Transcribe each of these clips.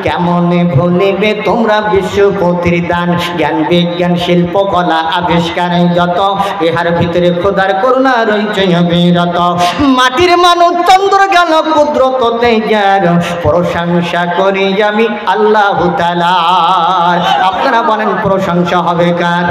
কেমনে ভুলিবে তোমরা বিশ্বপতির দান জ্ঞান বিজ্ঞান শিল্পকলা আবিষ্কারে যত ইহার ভিতরে খোদার করুণা রয়েছে অবিরত মাটির মানুষ চন্দ্র জ্ঞান কুদরততে জ্ঞান প্রশংসা করি আমি আল্লাহ তাআলার। আপনারা বলেন প্রশংসা হবে কার?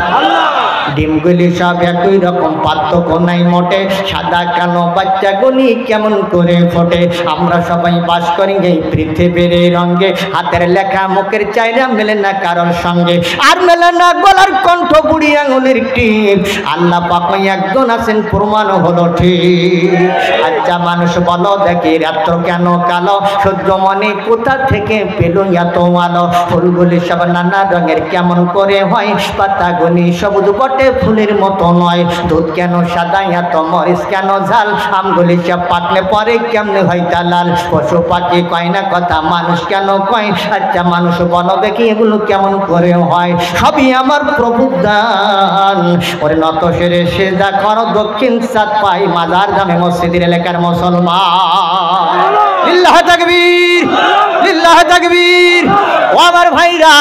ডিমগুলি সব একই রকম পার্থক্য নাই মোটে সাদা কালো বাচ্চাগুলি কেমন করে ফোটে আমরা সবাই বাস করি এই পৃথিবীর রঙে হাতের লেখা মুখের চাইরা মেলে না কারোর সঙ্গে আর মেলে না গলার কণ্ঠ বুড়ি আঙুলের টিপ আল্লাহ পাক একজন আছেন প্রমাণ হলো ঠিক। আচ্ছা মানুষ বলো দেখি রাত্র কেন কালো সূর্য মনে কোথা থেকে পেল এত আলো ফুলগুলি সব নানা রঙের কেমন করে হয় পাতাগুলি সবুজ বটে ফুলের মতো নয় দুধ কেন সাদা এত মরিচ কেন ঝাল আমগুলি সব পাকলে পরে কেমনে হয় তা লাল পশু পাখি কয় না কথা মানুষ কেন কয় আচ্ছা মানুষ বলো দেখি এগুলো কেমন করে হয় সবই আমার প্রভুর দান ওরে নত সেরে সেজদা করো দক্ষিণ সাত পাই মাজার জামে মসজিদের এলাকার মুসলমান লিল্লাহ তাকবীর লিল্লাহ তাকবীর। ও আমার ভাইরা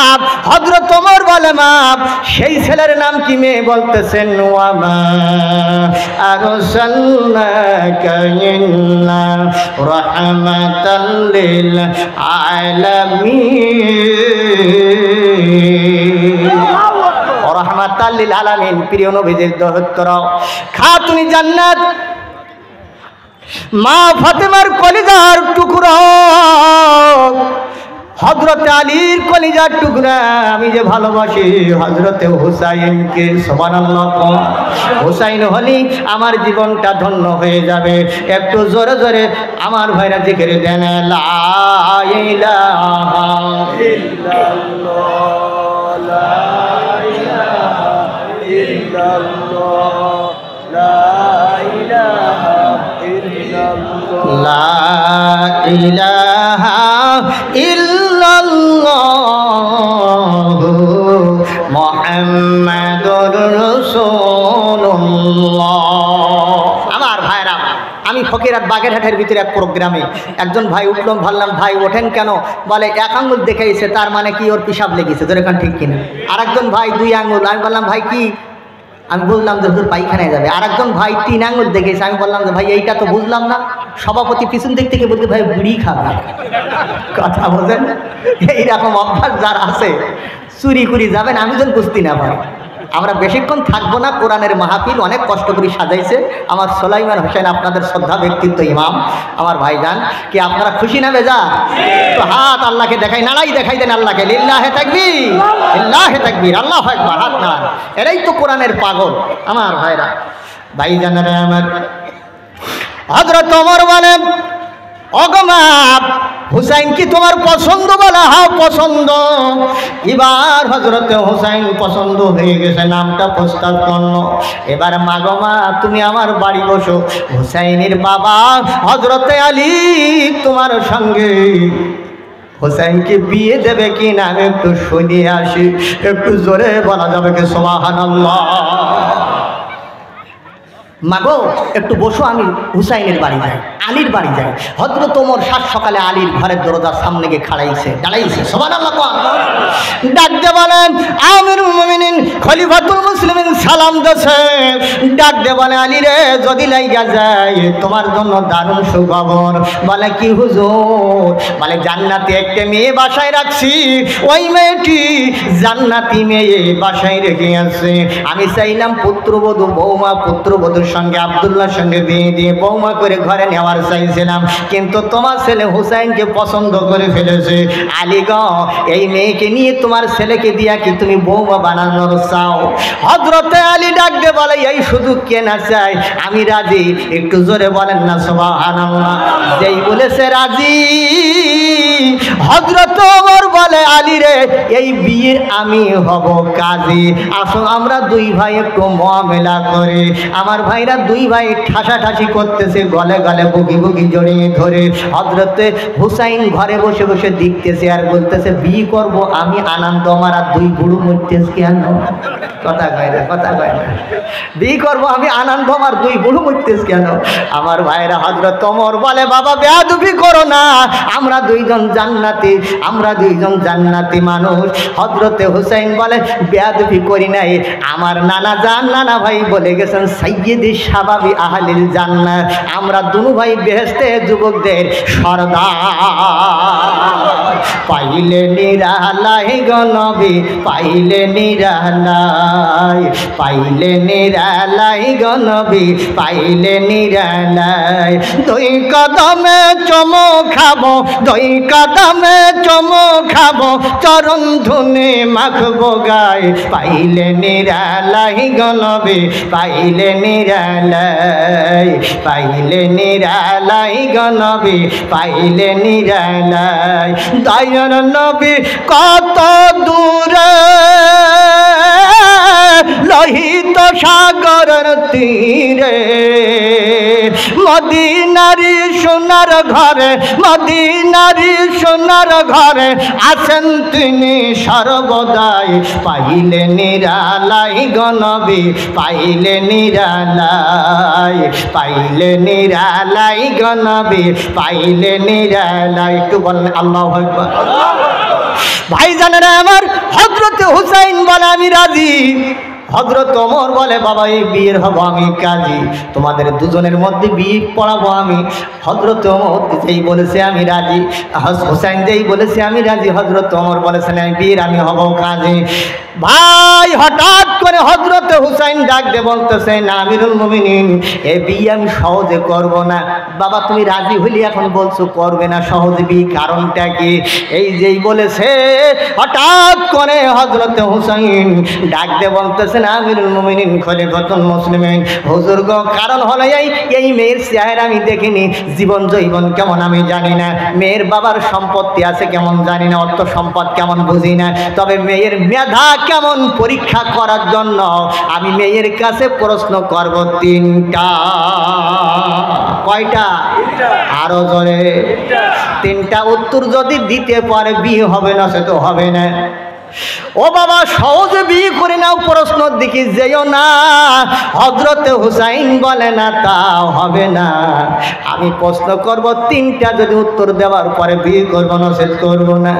হযরত ওমর বলে মাপ সেই ছেলের নাম কি মেয়ে বলতেছেন ওয়ামা আরসালনাকা ইল্লা রাহমাতাল লিল আলামিন রাহমাতাল লিল আলামিন প্রিয় নবীজির দহত্তর খাতুনি জান্নাত মা ফাতেমার কলিজার টুকরা হযরত আলীর কলিজার টুকরা আমি যে ভালোবাসি হযরতে হুসাইনকে সুবহানাল্লাহ হুসাইন হলি আমার জীবনটা ধন্য হয়ে যাবে একটু জোরে জোরে আমার ভাইরা জিকির দেন লা ইলাহা ইল্লাল্লাহ লা ইলাহা ইল্লাল্লাহ লা ইলাহা লা ইলাহা ইল্লাল্লাহ মুহাম্মাদুর রাসূলুল্লাহ। আমার ভাইরা আমি ফকিরাত বাগেরহাটের ভিতরে এক প্রোগ্রামে একজন ভাই উঠলাম ভাবলাম ভাই ওঠেন কেন বলে এক আঙ্গুল দেখাইছে তার মানে কি ওর পিসাব লেগেছে তোর এখন ঠিক কিনা আর একজন ভাই দুই আঙ্গুল আমি বললাম ভাই কি আমি বললাম যে হুজুর পায়খানায় যাবে আর একজন ভাই তিন আঙুল দেখেছে আমি বললাম যে ভাই এইটা তো বুঝলাম না সভাপতি পিছন দিক থেকে বলতে ভাই বুড়ি খাবে কথা বলেন এইরকম অভ্যাস যার আছে চুরি করে যাবেন আমি যেন বুঝতে না পারি আমরা বেশিক্ষণ থাকবো না কোরআনের মাহফিল অনেক কষ্ট করে সাজাইছে আমার সোলাইমান হোসেন আপনাদের শ্রদ্ধা ব্যক্তিত্ব ইমাম আমার ভাইজান কি আপনারা খুশি না বেজা তো হাত আল্লাহকে দেখাই নাড়াই দেখাই দেন আল্লাহকে লিল্লাহে তাকবীর লিল্লাহে তাকবীর আল্লাহু আকবার হাত নাড়ান এরাই তো কোরআনের পাগল আমার ভাইরা ভাইজানেরা আমার হযরত ওমর বলেন অগমাপ হুসাইন কি তোমার পছন্দ বলা হ্যাঁ পছন্দ এবার হযরতে হুসাইন পছন্দ হয়ে গেছে নামটা প্রস্তাব করলো এবার মাগমা তুমি আমার বাড়ি বসো হুসাইনের বাবা হযরতে আলী তোমার সঙ্গে হুসাইনকে বিয়ে দেবে কি না আমি একটু শুনিয়ে আসি একটু জোরে বলা যাবে কি সুবহানাল্লাহ মাগো একটু বসো আমি হুসাইনের বাড়ি যাই আলীর বাড়ি যাই হযরত ওমর সাত সকালে আলীর ঘরের দরজার সামনে গিয়ে দাঁড়াইছে সুবহানাল্লাহ ডাক দিয়ে বলেন আমিরুল মুমিনিন খলিফাতুল মুসলিমিন সালাম দেছে ডাক দিয়ে বলে আলী রে যদি লাইগা যায় তোমার জন্য দারুণ সুখবর বলে কি হুজুর বলে জান্নাতি একটা মেয়ে বাসায় রাখছি ওই মেয়েটি জান্নাতি মেয়ে বাসায় রেখে আছে আমি চাইলাম পুত্রবধূ বৌমা পুত্রবধূর সঙ্গে আব্দুল্লাহর সঙ্গে বিয়ে দিয়ে বৌমা করে ঘরে নেওয়ার চাইছিলাম কিন্তু তোমার ছেলে হুসাইনকে পছন্দ করে ফেলেছে আলী গো এই মেয়েকে নিয়ে তোমার ছেলেকে দিয়া কি তুমি বৌমা বানানোর চাও হযরতে আলী ডাক দিয়ে বলে এই সুযোগ কে না চাই আমি রাজি একটু জোরে বলেন না সুবহানাল্লাহ যেই বলেছে রাজি হযরত ওমর বলে আলী রে এই বিয়ের আমি হব কাজী আসো আমরা দুই ভাই একটু মুআমেলা করি আমার ভাই ভাইরা দুই ভাই ঠাসাঠাসি করতেছে, গলে গলে বুকি বুকি জড়িয়ে ধরে। হযরতে হুসাইন ঘরে বসে বসে দেখতেছে আর বলতেছে, বিয়ে করব আমি আনন্দ আমার, আর দুই বুড়ো মরতেছে কেন? কথা কয় না, কথা কয় না। বিয়ে করব আমি আনন্দ আমার, দুই বুড়ো মরতেছে কেন? আমার ভাইরা হযরত ওমর বলে, বাবা বেয়াদবি করো না, আমরা দুইজন জান্নাতি, আমরা দুইজন জান্নাতি মানুষ। হযরতে হুসাইন বলে, বেয়াদবি করি নাই, আমার নানা জান নানা ভাই বলে গেছেন সাইয়্যিদি শাবাবি আহলিল জান্নাহ, আমরা দুনো ভাই বেহেশতে যুবকদের সরদার। পাইলে নিরালাই গো নবী, পাইলে নিরালাই, পাইলে নিরালাই গো নবী, পাইলে নিরালাই। দুই কদমে চুমো খাবো, দুই কদমে চুমো খাবো, চরণ ধুনে মাখবো গায়, পাইলে নিরালাই গো নবী, পাইলে নিরালাই, পাইলে নিরালাই গো নবী, পাইলে নিরালাই। দয়ার নবী কত দূরে, লোহিত সাগরের তীরে, মদিনারি সোনার ঘরে, মদিনারি সোনার ঘরে আছেন তিনি সর্বদাই, পাইলে নিরালাই গো নবী, পাইলে নিরালাই, পাইলে নিরালাই গো নবী, পাইলে নিরালাই। একটু বলেন আল্লাহু আকবার। ভাইজানেরা আমার, হযরতে হুসাইন বলে আমি রাজি। হযরত ওমর বলে, বাবা এই বিয়ের হব আমি কাজী, তোমাদের দুজনের মধ্যে বিয়ে পড়াবো আমি। হযরত ওমর যেই বলেছে আমি রাজি, হুসাইন যেই বলেছে আমি রাজি, হযরত ওমর বলেছেন আমি বিয়ের আমি হব কাজী। ভাই হঠাৎ করে হযরতে হুসাইন ডাক দিয়ে বলতেছেন, আমিরুল মুমিনিন এই বিয়ে আমি সহজে করব না। বাবা তুমি রাজি হইলি এখন বলছো করবে না সহজে বিয়ে, কারণটা কি? এই যেই বলেছে হঠাৎ করে হযরতে হুসাইন ডাক দিয়ে বলতেছেন, আমিরুল মুমিনিন খলিফাতুল মুসলিমিন, হুজুর গো কারণ হলো এই মেয়ের চেহারা আমি দেখিনি, জীবন জৈবন কেমন আমি জানি না, মেয়ের বাবার সম্পত্তি আছে কেমন জানি না, অর্থ সম্পদ কেমন বুঝি না, তবে মেয়ের মেধা কেমন পরীক্ষা করার জন্য আমি মেয়ের কাছে প্রশ্ন করব তিনটা। কয়টা? আরো জোরে। তিনটা উত্তর যদি দিতে পারে বিয়ে হবে না, সে তো হবে না। ও বাবা সহজে বিয়ে করে নাও, প্রশ্নের দিকে যেও না। হযরতে হুসাইন বলে না তা হবে না, আমি প্রশ্ন করব তিনটা, যদি উত্তর দেওয়ার পরে বিয়ে করবো না সে করবো না।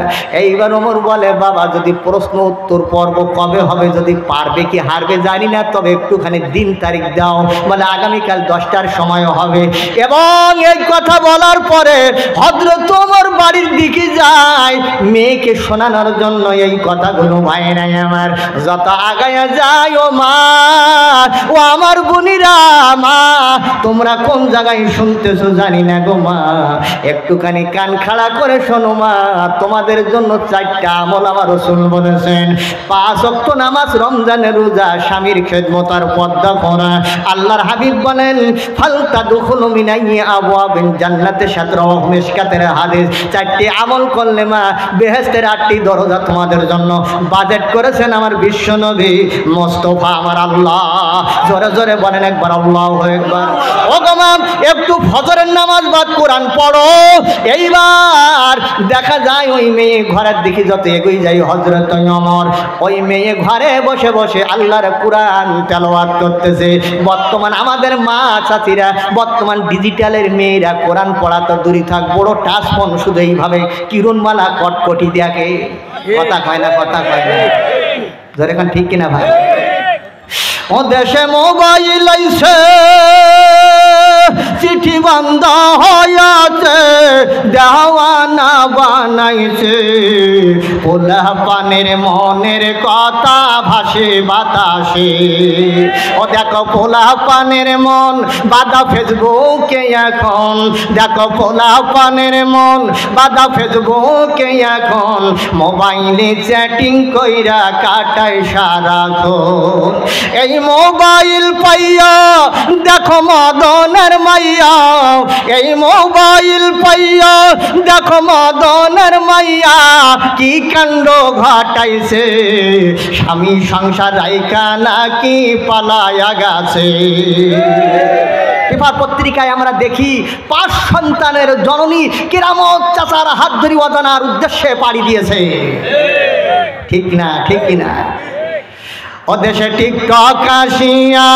এইবার ওমর বলে, বাবা যদি প্রশ্ন উত্তর পর্ব কবে হবে, যদি পারবে কি হারবে জানি না, তবে একটুখানি দিন তারিখ দাও। বলে আগামীকাল 10টার সময় হবে। এবং এই কথা বলার পরে হযরত ওমর বাড়ির দিকে যায় মেয়েকে শোনানোর জন্য এই কথাগুলো। ভাইরাই আমার, যত আগায়া যায় ও মা, ও আমার বোনেরা, মা তোমরা কোন জায়গায় শুনতেছো জানি না গো মা, একটুখানি কান খাড়া করে শোনো মা, তোমাদের জন্য 4টা আমল আমার রাসূল বলেছেন। 5 ওয়াক্ত নামাজ, রমজানের রোজা, স্বামীর খেদমত আর পর্দা করা। আল্লাহর হাবিব বলেন, ফালতাদখুলু মিন আইয়ি আবওয়াবিন জান্নাতে শাতরাহু মিশকাতের হাদিস। 4টি আমল করলে মা বেহেশতের 8টি দরজা তোমাদের জন্য বাজেট করেছেন আমার বিশ্ব নবী মুস্তাফা আমার আল্লাহ। জোরে জোরে বলেন একবার আল্লাহু আকবার। ও গো একটু ফজরের নামাজ বাদ কোরআন পড়ো। এইবার দেখা যায় ওই মেয়ে ঘরের দিকে যত এগিয়ে যায় হযরত ওমর, ওই মেয়ে ঘরে বসে বসে আল্লাহর কোরআন তেলাওয়াত করতেছে। বর্তমান আমাদের মা চাচিরা, বর্তমান ডিজিটালের মেয়েরা কোরআন পড়া তো দূরই থাক, বড় টাচ ফোন শুধু এইভাবে কিরণমালা কটকটি দেখে। কথা কয় না, কথা কয় না, ধরে এখন ঠিক কিনা ভাই? ও দেশে মোবাইল আইছে, চিঠি বন্ধ হইয়াছে, দেওয়ানা বানাইছে, পোলা পানের মনের কথা ভাসে বাতাসে। ও দেখো পোলা পানের মন বাদা ফেসবুকে এখন, দেখো পোলা পানের মন বাদা ফেসবুকে এখন, মোবাইলে চ্যাটিং কইরা কাটায় সারাক্ষণ। এই মোবাইল পাইয়া দেখো মদনের মাইয়া এই মোবাইল পাইয়া দেখো মদনের মাইয়া কি কাণ্ড ঘটাইছে স্বামী সংসার রাইকা নাকি পালায়া গেছে পেপার পত্রিকায় আমরা দেখি 5 সন্তানের জননী কেরামত চাচার হাত ধরে অজানার উদ্দেশ্যে পাড়ি দিয়েছে ঠিক না ঠিক কিনা ওদেশে টিকটক আসিয়া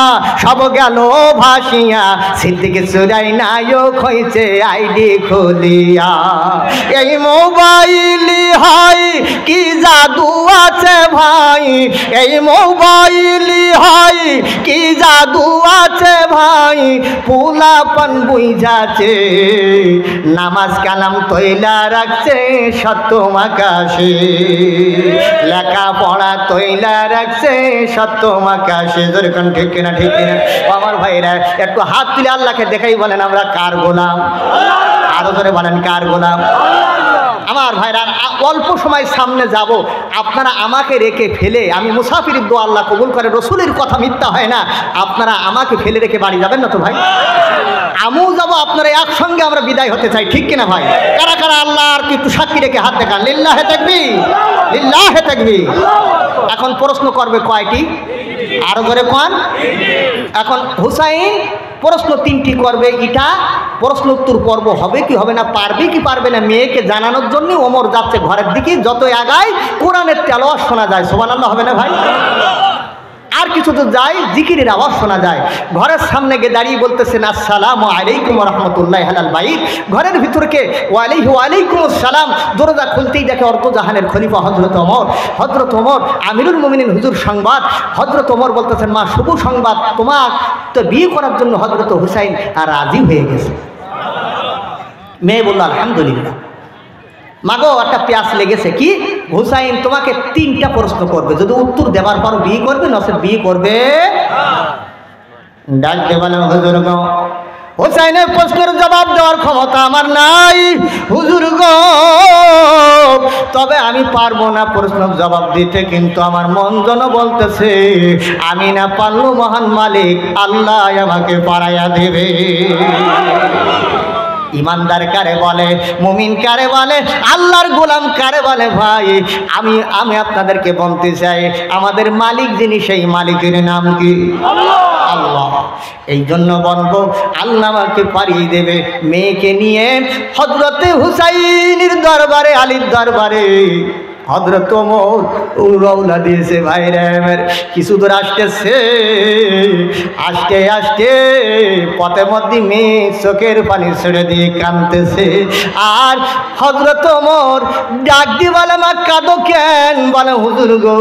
সব গেল ভাসিয়া সিদ্দিক চুরাই নায়ক হইছে আইডি খুলিয়া এই মোবাইলি হয় কি জাদু আছে ভাই এই মোবাইলি হয় কি জাদু আছে ভাই পোলাপন বুঝাছে নামাজ কালাম তৈলা রাখছে সত্যম আকাশে লেখাপড়া তৈলা রাখছে সত্যম আকাশে যেরকম ঠিক কিনা ঠিক কিনা আমার ভাইরা একটু হাত তুলে আল্লাহকে দেখাই বলেন আমরা কার গোলাম আরো ধরে বলেন কার গোলাম আমার ভাইরা অল্প সময় সামনে যাব আপনারা আমাকে রেখে ফেলে আমি মুসাফিরের দোয়া আল্লাহ কবুল করে রসুলের কথা মিথ্যা হয় না আপনারা আমাকে ফেলে রেখে বাড়ি যাবেন না তো ভাই আমিও যাবো আপনারা একসঙ্গে আমরা বিদায় হতে চাই ঠিক কিনা ভাই কারা কারা আল্লাহ আর কি একটু সাক্ষী রেখে হাত দেখান লিল্লাহে তাকবীর লিল্লাহে তাকবীর এখন প্রশ্ন করবে কয়টি আরো ধরে কোন এখন হুসাইন প্রশ্ন 3টি করবে এটা প্রশ্ন উত্তর পর্ব হবে কি হবে না পারবে কি পারবে না মেয়েকে জানানোর জন্য ওমর যাচ্ছে ঘরের দিকে যত আগায় কোরআনের তেলাওয়াত শোনা যায় সুবহানাল্লাহ হবে না ভাই আর কিছু তো যায় জিকিরের আওয়াজ শোনা যায় ঘরের সামনে গিয়ে দাঁড়িয়ে বলতেছেন আসসালামু আলাইকুম ওয়া রাহমাতুল্লাহি আলাল বাইত ঘরের ভিতরকে ওয়ালাইকুম আসসালাম দরজা খুলতেই দেখে অর্ধজাহানের খলিফা হযরত ওমর আমিরুল মুমিনিন হুজুর সংবাদ হযরত ওমর বলতেছেন মা শুভ সংবাদ তোমার তো বিয়ে করার জন্য হযরত হুসাইন রাজি হয়ে গেছে মেয়ে বলল আলহামদুলিল্লাহ মাগো একটা প্যাস লেগেছে কি হুসাইন তোমাকে 3টা প্রশ্ন করবে যদি উত্তর দেবার পর বিয়ে করবে নসে বিয়ে করবে ডাক দেবেন হুজুর গো হুসাইনের প্রশ্নের জবাব দেওয়ার ক্ষমতা আমার নাই হুজুর গো তবে আমি পারবো না প্রশ্নের জবাব দিতে কিন্তু আমার মন যেন বলতেছে আমি না পারলো মহান মালিক আল্লাহ আমাকে পারাইয়া দেবে ইমানদার কারে বলে মুমিন কারে বলে আল্লাহর গোলাম কারে বলে ভাই আমি আপনাদেরকে বলতে চাই আমাদের মালিক যিনি সেই মালিকের নাম কি আল্লাহ এই জন্য বলবো আল্লাহ আমাকে পারিয়ে দেবে মেয়েকে নিয়ে হযরতে হুসাইনের দরবারে আলীর দরবারে হযরত ওমর রওনা দিয়েছে ভাইরা আমার কিছু দূর আসতেছে আসতে পথের মধ্যে মেয়ে চোখের পানি ছেড়ে দিয়ে কাঁদতেছে আর হযরত ওমর ডাক দিয়ে বলে মা কাঁদো কেন বলে হুজুর গো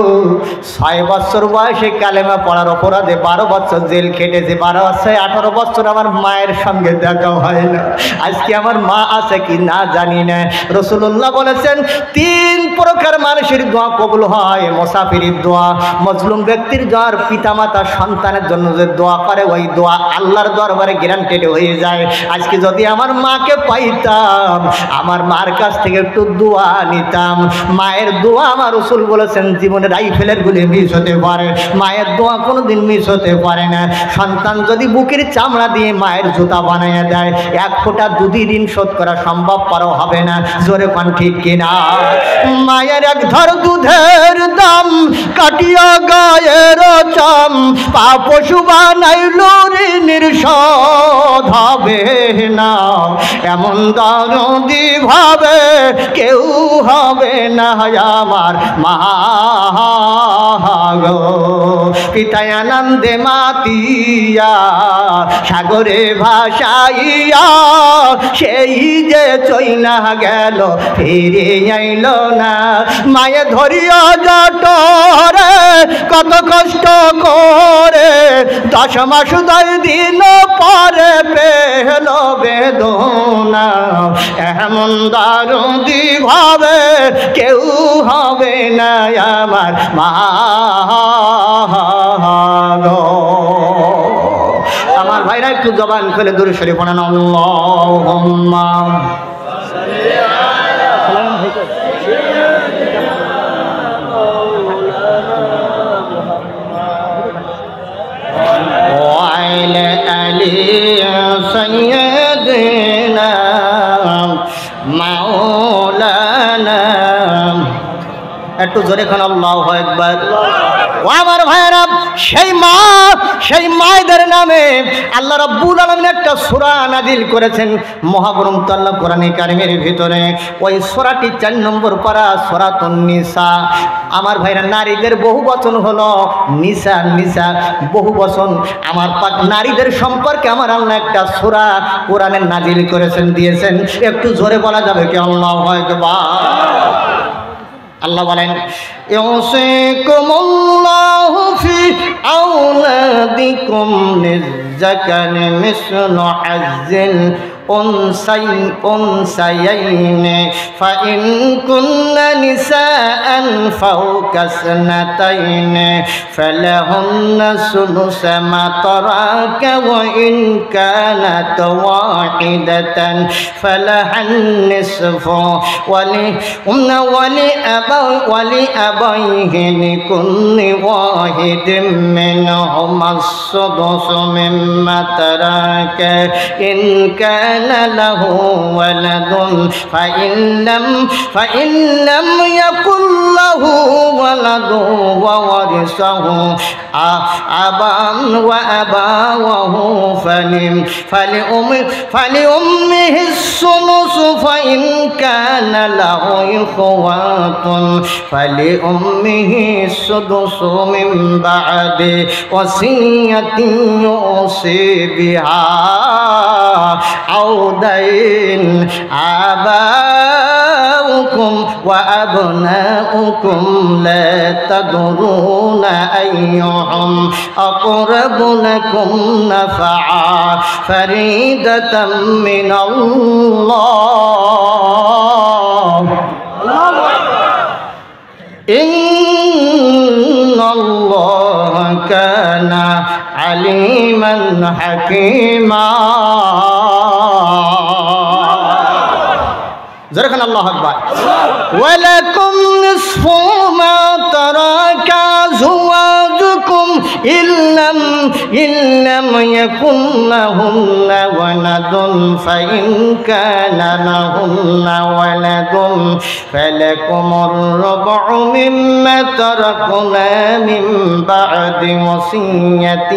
6 বছর বয়সে কালেমা পড়ার অপরাধে 12 বছর জেল খেটেছে 12 বছর 18 বছর আমার মায়ের সঙ্গে দেখা হয় না আজকে আমার মা আছে কি না জানি না রাসূলুল্লাহ বলেছেন 3 প্রকার মানুষের দোয়া কবুল হয় মুসাফিরের দোয়া মজলুম ব্যক্তির দোয়া পিতামাতা সন্তানের জন্য যে দোয়া করে ওই দোয়া আল্লাহর দরবারে গ্যারান্টেড হয়ে যায় আজকে যদি আমার মাকে পাইতাম আমার মার কাছ থেকে একটু দোয়া নিতাম মায়ের দোয়া আমার রাসূল বলেছেন জীবনে রাইফেলের গুলি মিস হতে পারে মায়ের দোয়া কোনোদিন মিস হতে পারে না সন্তান যদি বুকের চামড়া দিয়ে মায়ের জুতা বানাইয়া দেয় 1 ফোঁটা দুধই ঋণ শোধ করা সম্ভব পারো হবে না জোরে কোন ঠিক কিনা মায়ের এক ধর দুধের দাম কাটিয়া গায়ের চাম পা পশু বানাইল ঋণের শোধ হবে না এমন দরদি ভাবে কেউ হবে না আমার মা গো পিতায় আনন্দে মাতিয়া সাগরে ভাসাইয়া সেই যে চইলা গেল ফিরে আইল না মায়ে ধরিয়া জটরে কত কষ্ট করে 10 মাস 10 দিন পরে পেল বেদনা এমন দারুদি ভাবে কেউ হবে না আমার মা গো আমার ভাইরা একটু জবান খুলে দূরে সরে পড়েন আল্লাহুম্মা وعلى آل একটু জোরে কোন আল্লাহু আকবার। ও আমার ভাইয়েরা, সেই মায়েদের নামে আল্লাহ রাব্বুল আলামিন একটা সূরা নাজিল করেছেন মহাগ্রন্থ আল্লাহ কোরআনে কারিমের ভিতরে। ওই সূরাটি 4 নম্বর পারা, সূরাতুন নিসা। আমার ভাইরা, নারীদের বহু বচন হলো নিসা, নিসা বহু বচন। আমার পাক নারীদের সম্পর্কে আমার আল্লাহ একটা সূরা কোরআনে নাজিল করেছেন, দিয়েছেন। একটু জোরে বলা যাবে কি আল্লাহু আকবার? আল্লাহ বলেন, ইউসিকুমুল্লাহু ফি আওলাদিকুম লিয-যাকারি মিসলু হাজ্জিল أنثيين فإن كن نساء فوق اثنتين فلهن ثلث ما ترك وإن كانت واحدة فلها النصف ولأبويه لكل واحد منهما السدس مما ترك إن كان له ولد فإن لم يكن له ولد وورثه أبان وأبواه فلأمه الثلث فإن كان له إخوة فلأمه السدس من بعد وصية يوصي بها أو دين آباؤكم وأبناؤكم لا تدرون أيهم أقرب لكم نفعا فريدة من الله إن الله كان عليما حكيما زرقنا الله أكبر ولكم نصف ما ترك أزواجكم إن لم يكن لهن ولد فإن كان لهن ولد فلكم الربع مما تركنا من بعد وصية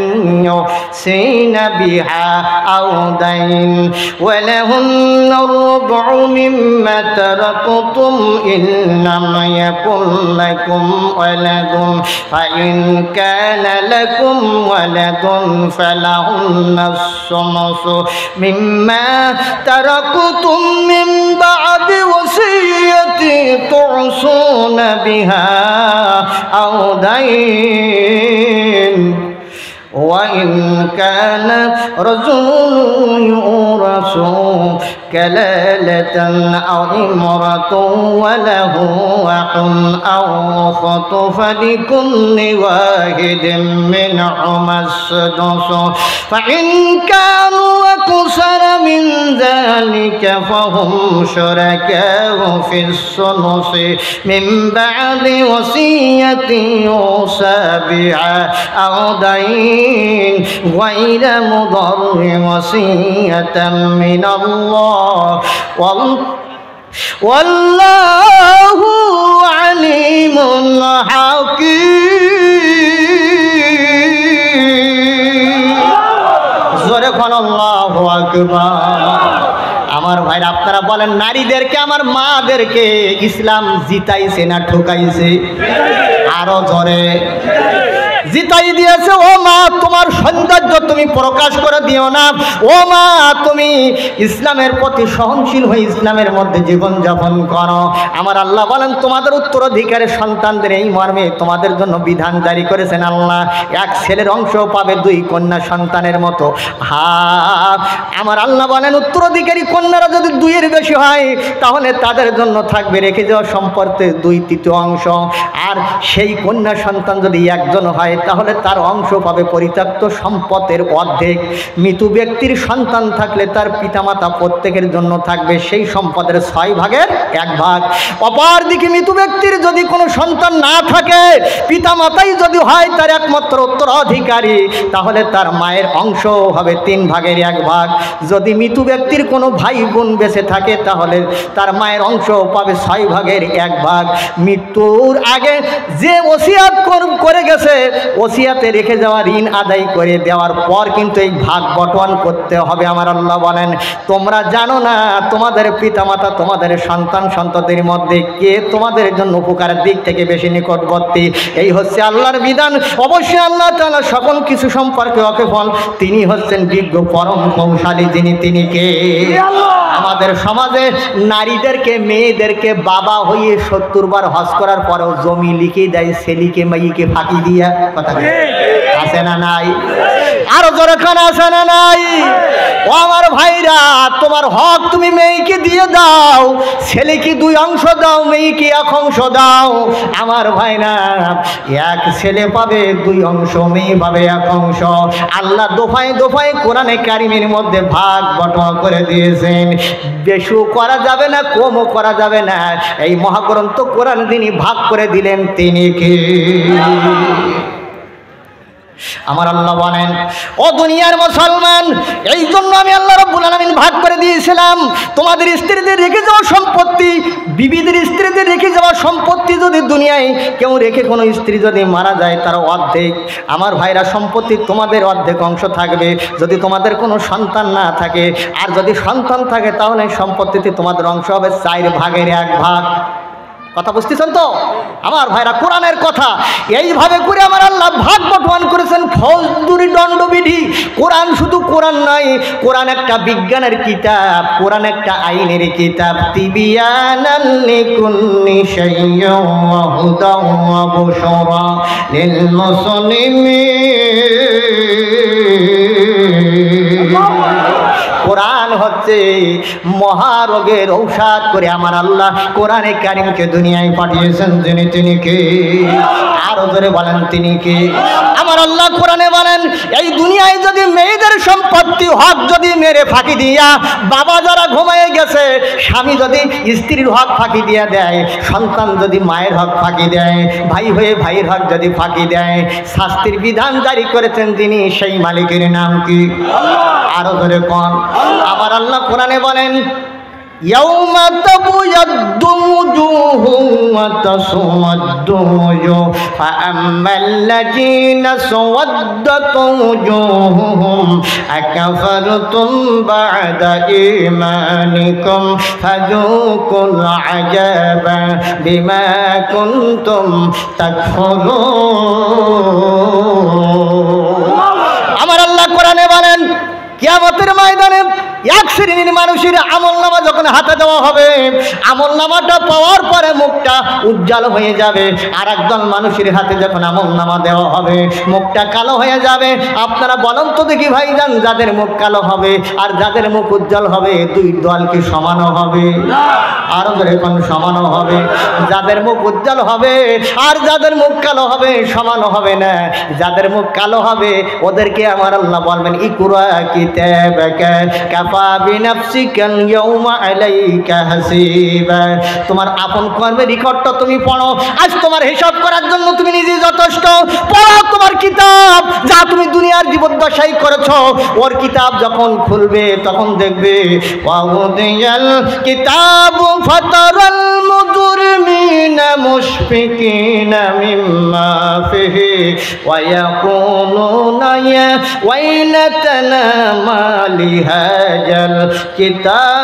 يوصين بها أو دين ولهن الربع مما تركتم إن لم يكن لكم ولد فإن كان لكم ولد فلهن الثلث مما تركتم من بعد وصية توصون بها أو دين وإن كان رجل يورث كلالة أو امرأة وله أخ أو أخت فلكل واحد منهما السدس فإن كانوا أكثر من ذلك فهم شركاء في الثلث من بعد وصية يوصى بها أو دين غير مضر وصية من الله والله عليم حكيم زرقنا الله أكبر আমার ভাইরা আপনারা বলেন নারীদেরকে আমার মাদেরকে ইসলাম জিতাইছে না ঠকাইছে? আরো জোরে জিতাই দিয়েছে। ও মা, তোমার সৌন্দর্য তুমি প্রকাশ করে দিও না। ও মা, তুমি ইসলামের প্রতি সহনশীল হয়ে ইসলামের মধ্যে জীবনযাপন করো। আমার আল্লাহ বলেন তোমাদের উত্তরাধিকারের সন্তানদের এই মর্মে তোমাদের জন্য বিধান জারি করেছেন আল্লাহ। এক ছেলের অংশ পাবে 2 কন্যা সন্তানের মতো। আমার আল্লাহ বলেন উত্তরাধিকারী কন্যারা যদি 2-এর বেশি হয় তাহলে তাদের জন্য থাকবে রেখে যাওয়া সম্পর্কে 2/3 অংশ। আর সেই কন্যা সন্তান যদি একজন হয় তাহলে তার অংশ পাবে পরিত্যক্ত সম্পদের অর্ধেক। মৃত ব্যক্তির সন্তান থাকলে তার পিতামাতা প্রত্যেকের জন্য থাকবে সেই সম্পদের 6 ভাগের 1 ভাগ। অপরদিকে মৃত ব্যক্তির যদি কোনো সন্তান না থাকে, পিতামাতাই যদি হয় তার একমাত্র উত্তরাধিকারী, তাহলে তার মায়ের অংশ হবে 3 ভাগের 1 ভাগ। যদি মৃত ব্যক্তির কোনো ভাই বোন বেঁচে থাকে তাহলে তার মায়ের অংশ পাবে 6 ভাগের 1 ভাগ। মৃত্যুর আগে যে ওসিয়াত করে গেছে, ওসিয়াতে রেখে যাওয়া ঋণ আদায় করে দেওয়ার পর কিন্তু এই ভাগ বটন করতে হবে। আমার আল্লাহ বলেন, তোমরা জানো না তোমাদের পিতামাতা তোমাদের সন্তান সন্ততির মধ্যে কে তোমাদের জন্য উপকারের দিক থেকে বেশি নিকটবর্তী? এই হচ্ছে আল্লাহর বিধান। অবশ্যই আল্লাহ তাআলা সকল কিছু সম্পর্কে ওয়াকিফল, তিনি হচ্ছেন বিজ্ঞ পরম কৌশলী। তিনি কে? আমাদের সমাজে নারীদেরকে মেয়েদেরকে বাবা হয়ে 70 বার হজ করার পরেও জমি লিখে দেয় ছেলেকে মেয়েকে ফাঁকি দিয়া। কথা আছে না নাই? আরো জোরে খান আছে না নাই? ও আমার ভাইরা, তোমার হক তুমি মেয়েকে দিয়ে দাও, ছেলেকে 2 অংশ দাও, মেয়েকে 1 অংশ দাও। আমার ভাইরা, 1 ছেলে পাবে 2 অংশ, মেয়ে পাবে 1 অংশ। আল্লাহ দফায় দফায় কোরআনে কারিমের মধ্যে ভাগ বটনা করে দিয়েছেন। বেশিও করা যাবে না, কমও করা যাবে না। এই মহাগ্রন্থ কোরআন যিনি ভাগ করে দিলেন তিনি কে? আমার আল্লাহ বলেন, ও দুনিয়ার মুসলমান, এই জন্য আমি আল্লাহ রাব্বুল আলামিন ভাগ করে দিয়েছিলাম। তোমাদের স্ত্রীদের রেখে যাওয়া সম্পত্তি, বিবিদের স্ত্রীদের রেখে যাওয়া সম্পত্তি যদি দুনিয়ায় কেউ রেখে কোনো স্ত্রী যদি মারা যায় তার অর্ধেক, আমার ভাইরা সম্পত্তি তোমাদের অর্ধেক অংশ থাকবে যদি তোমাদের কোনো সন্তান না থাকে। আর যদি সন্তান থাকে তাহলে সম্পত্তিতে তোমাদের অংশ হবে 4 ভাগের 1 ভাগ। কথা বুঝতেছেন তো আমার ভাইরা? কোরআনের কথা এইভাবে করে আমার আল্লাহ ভাগ বটন করেছেন। ফৌজদারি দণ্ডবিধি। কোরআন শুধু কোরআন নয়, কোরআন একটা বিজ্ঞানের কিতাব, কোরআন একটা আইনের কিতাব। তিবিয়ানাল লিকুল্লি শাইইন ওয়া হুদাও ওয়া বুশরা লিল মুসলিমিন। কোরআন হচ্ছে মহারোগের ঔষধ করে আমার আল্লাহ কোরআনে কারিমকে দুনিয়ায় পাঠিয়েছেন। তিনি কে? আরো ধরে বলেন তিনি কে? আমার আল্লাহ কোরআনে বলেন, এই দুনিয়ায় যদি মেয়েদের সম্পত্তি হক যদি মেরে ফাঁকি দিয়া, বাবা যারা ঘুমিয়ে গেছে, স্বামী যদি স্ত্রীর হক ফাঁকি দিয়া দেয়, সন্তান যদি মায়ের হক ফাঁকি দেয়, ভাই হয়ে ভাইয়ের হক যদি ফাঁকি দেয়, শাস্তির বিধান জারি করেছেন যিনি, সেই মালিকের নাম কি? আরো ধরে কোন? আমার আল্লাহ কোরআনে বলেন, ইয়াউমা তাবয়াদ্দু ওজুহুম ওয়া তাসওয়াদ্দু ওজুহ ফাআম্মাল্লাযীনা সাওয়াদ্দাত ওজুহুহুম আকাফারতুম বা'দা ঈমানিকুম ফাযুকুল আযাবা বিমা কুনতুম তাকফুরুন। আমার আল্লাহ কোরআনে বলেন, কিয়ামতের ময়দানে 1 শ্রেণীর মানুষের আমলনামা যখন হাতে দেওয়া হবে, আমলনামাটা পাওয়ার পরে মুখটা উজ্জ্বল হয়ে যাবে। আর একদল মানুষের হাতে যখন আমলনামা দেওয়া হবে, মুখটা কালো হয়ে যাবে। আপনারা বলেন তো দেখি ভাইজান, যাদের মুখ কালো হবে আর যাদের মুখ উজ্জ্বল হবে, 2 দল কি সমান হবে? আরো যখন সমান হবে? যাদের মুখ উজ্জ্বল হবে আর যাদের মুখ কালো হবে সমান হবে না। যাদের মুখ কালো হবে ওদেরকে আমার আল্লাহ বলবেন, ইকরা কিতাবাকা কাফা বিনাফসিকাল ইয়াউমা আলাইকা হাসিবা। তোমার আপন কর্মের রেকর্ডটা তুমি পড়ো, আজ তোমার হিসাব করার জন্য তুমি নিজে যথেষ্ট। পড়ো তোমার কিতাব, যা তুমি দুনিয়ার জীবদ্দশায় করেছো, ওর কিতাব যখন খুলবে তখন দেখবে, ওয়াউদিয়াল কিতাবু ফাতারাল মুজরিমিনা মুশফিকিনা মিম্মা ফিহি ওয়া ইয়াকুলুনা ইয়া ওয়াইলাতানা মা লিহাযাল কিতাব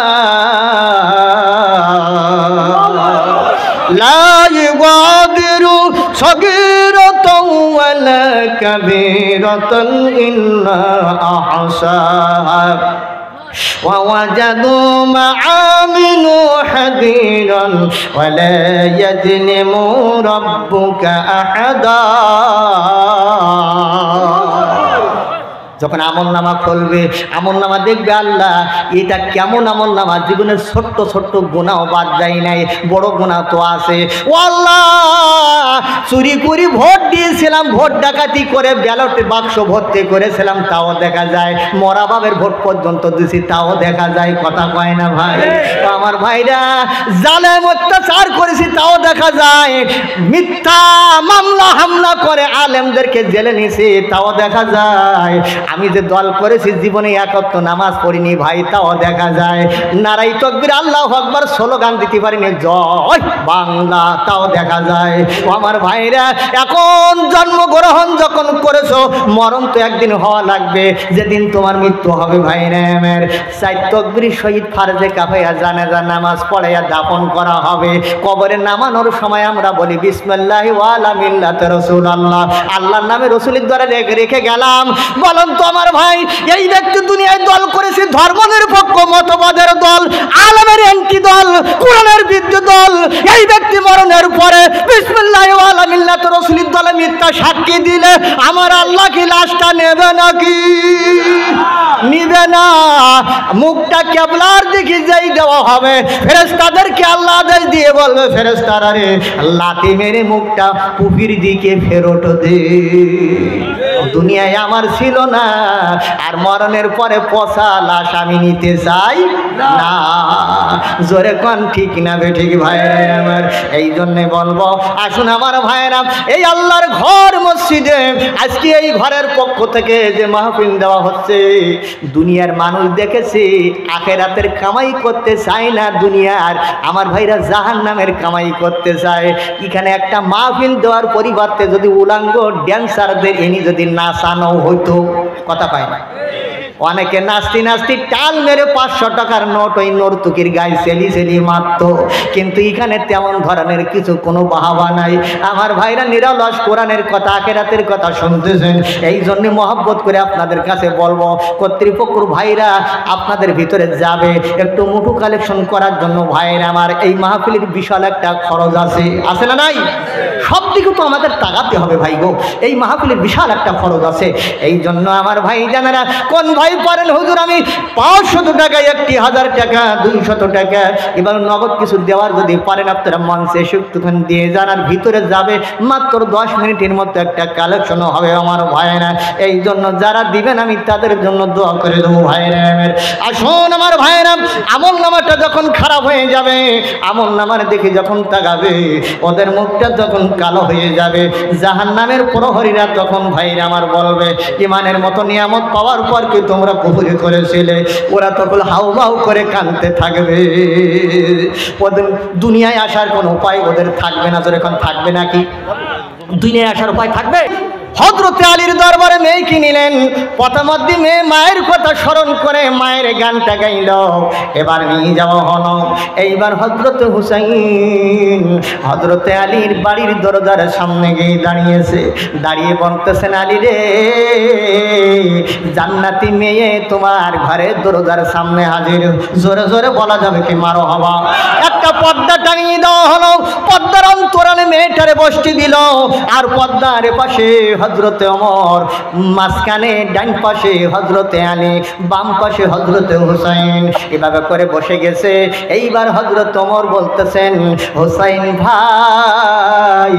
লা ইউগাদিরু সগীরাতাও ওয়ালা কাবীরাতান ইল্লা আহসাহা ووجدوا ما عملوا حديرا ولا يظلم ربك أحدا। যখন আমলনামা খুলবে, আমলনামা দেখবে আল্লাহ এটা কেমন আমলনামা, জীবনের ছোট্ট ছোট্ট গুনাহ বাদ যায় নাই, বড় গুনাহ তো আছে। ও আল্লাহ, চুরি করে ভোট দিয়েছিলাম, ভোট ডাকাতি করে ব্যালট বাক্স ভর্তি করেছিলাম, তাও দেখা যায়। মরা বাবের ভোট পর্যন্ত দিছি, তাও দেখা যায়। কথা কয় না ভাই? আমার ভাইরা, জালেম অত্যাচার করেছি, তাও দেখা যায়। মিথ্যা মামলা হামলা করে আলেমদেরকে জেলে নিয়েছি, তাও দেখা যায়। আমি যে দল করেছি, জীবনে একাত্ত নামাজ পড়িনি ভাই, তাও দেখা যায়। নারাই তকবীর আল্লাহু আকবার স্লোগান দিতে পারিনি, জয় বাংলা, তাও দেখা যায়। আমার ভাইরা, এখন জন্মগ্রহণ যখন করেছো, মরণ তো একদিন হওয়া লাগবে, যেদিন তোমার মৃত্যু হবে। ভাইরা আমার, চার তকবীর শহীদ ফারজে কাফায়া জানাজা নামাজ পড়াইয়া দাফন করা হবে। কবরে নামানোর সময় আমরা বলি বিসমিল্লাহি ওয়া আলা মিল্লাতি রাসূলুল্লাহ, আল্লাহর নামে রসুলের দ্বারা রেখে গেলাম। বলুন তো আমার ভাই, এই ব্যক্তি দুনিয়ায় দল করেছে ধর্মনিরপেক্ষ মতবাদের দল, আলেমের এন্টি দল, কোরআনের বিরুদ্ধে দল। এই ব্যক্তি মরণের পরে বিসমিল্লাহি ওয়া আলা মিল্লাতি রাসূলের দলে মিথ্যা সাক্ষী দিলে আমার আল্লাহ কি লাশটা নেবে নাকি? নিবে না। মুখটা কেবলার দিকে যেই দেওয়া হবে, ফেরেশতাদেরকে আল্লাহ আদেশ দিয়ে বলবে, ফেরেশতারা রে, লাথি মেরে মুখটা পুপির দিকে ফেরত দে। দুনিয়ায় আমার ছিল না, আর মরণের পরে পচা লাশ আমি নিতে চাই না। জোরে কোন ঠিক না বে ঠিক ভাইরা আমার? এই জন্যে বলবো, আসুন আমার ভাইরা, এই আল্লাহর ঘর মসজিদে আজকে এই ঘরের পক্ষ থেকে যে মাহফিল দেওয়া হচ্ছে, দুনিয়ার মানুষ দেখেছে আখিরাতের কামাই করতে চায় না, দুনিয়ার আমার ভাইরা জাহান্নামের কামাই করতে চায়। এখানে একটা মাহফিল দেওয়ার পরিবর্তে যদি উলাঙ্গ ড্যান্সারদের এনে যদি নাচানো হইতো, কথা পায় না? অনেকে নাচতে নাচতে টাল মেরে 500 টাকার নোট ওই নর্তকীর গায়ে সেলি মারত, কিন্তু এখানে তেমন ধরনের কিছু কোনো বাহাবা নাই। আমার ভাইরা নিরলস কোরআনের কথা, আখিরাতের কথা শুনতেছেন, এই জন্য মহব্বত করে আপনাদের কাছে বলবো, কর্তৃপক্ষর ভাইরা আপনাদের ভিতরে যাবে একটু মুঠু কালেকশন করার জন্য। ভাইরা আমার, এই মাহফিলের বিশাল একটা খরচ আছে না নাই? সব দিকে তো আমাদের তাকাতে হবে ভাই গো, এই মাহফিলের বিশাল একটা খরচ আছে। এই জন্য আমার ভাই জানেরা, কোন ভাই পারেন হুজুর আমি 500 টাকা, 1000 টাকা, 200 টাকা, এবার নগদ কিছু দেওয়ার যদি পারেন আপনারা মঞ্চে সুক্তখান দিয়ে যান, আর ভিতরে যাবে মাত্র 10 মিনিটের মধ্যে একটা কালেকশন হবে আমার ভাইরা। এই জন্য যারা দিবেন আমি তাদের জন্য দোয়া করে দেবো ভাইরা। আসুন আমার ভাইরা, আমল নামাটা যখন খারাপ হয়ে যাবে, আমল নামার দিকে যখন তাকাবে, ওদের মুখটা যখন কালো হয়ে যাবে, জাহান্নামের প্রহরীরা তখন ভাইরা আমার বলবে, ইমানের মতো নিয়ামত পাওয়ার পর কি তোমরা কুফরি করেছিলে? ওরা তখন হাউমাউ করে কাঁদতে থাকবে। ওদের দুনিয়ায় আসার কোনো উপায় ওদের থাকবে না। যখন থাকবে নাকি দুনিয়ায় আসার উপায় থাকবে? হযরতে আলীর দরবারে মেয়ে কিনিলেন, প্রথমধ্যে মেয়ে মায়ের কথা স্মরণ করে মায়ের গানটা গাইল। এবার নিয়ে যাওয়া হলো। এইবার হযরতে হুসাইন হযরতে আলীর বাড়ির দরজার সামনে গিয়ে দাঁড়িয়েছে। দাঁড়িয়ে বলতেছেন, আলী রে, জান্নাতি মেয়ে তোমার ঘরের দরজার সামনে হাজির। জোরে জোরে বলা যাবে কি মারহাবা? একটা পর্দা টাঙিয়ে দেওয়া হলো, পর্দার অন্তরালে মেয়েটারে বসতে দিল, আর পর্দার পাশে হযরতে ওমর, মাঝখানে ডান পাশে হযরতে আলী, বাম পাশে হযরতে হুসাইন, এভাবে করে বসে গেছে। এইবার হযরত ওমর বলতেছেন, হুসাইন ভাই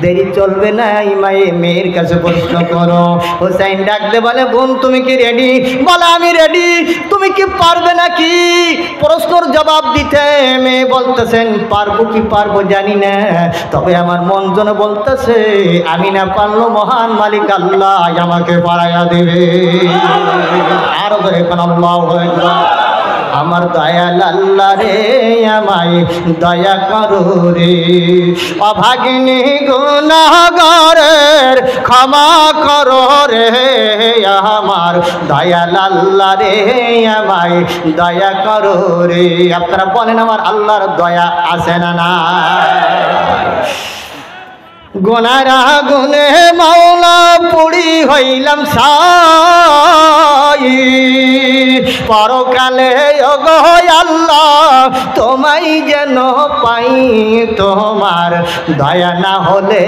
দেরি চলবে না, মেয়ের কাছে প্রশ্ন করো। হুসাইন ডাকতে বলে, বোন তুমি কি রেডি? বলে আমি রেডি। তুমি কি পারবে নাকি প্রশ্নের জবাব দিতে? মেয়ে বলতেছেন, পারবো কি পারবো জানি না, তবে আমার মন যেন বলতেছে আমি না পারলো মহান মালিক আল্লাহ আমাকে পারাইয়া দেবে। আরো ধরে কোন আল্লাহু আকবার। আমার দয়াল আল্লাহ রে, আমায় দয়া করো রে, অভাগিনী গুনাহগারের ক্ষমা করো রে, আমার দয়াল আল্লাহ রে, আমায় দয়া করো রে। আপনারা বলেন, আমার আল্লাহর দয়া আছে না না? গুনার আগুনে মাওলা পুড়ি হইলাম ছাই, পরকালে ওগো আল্লাহ তোমায় যেন পাই, তোমার দয়া না হলে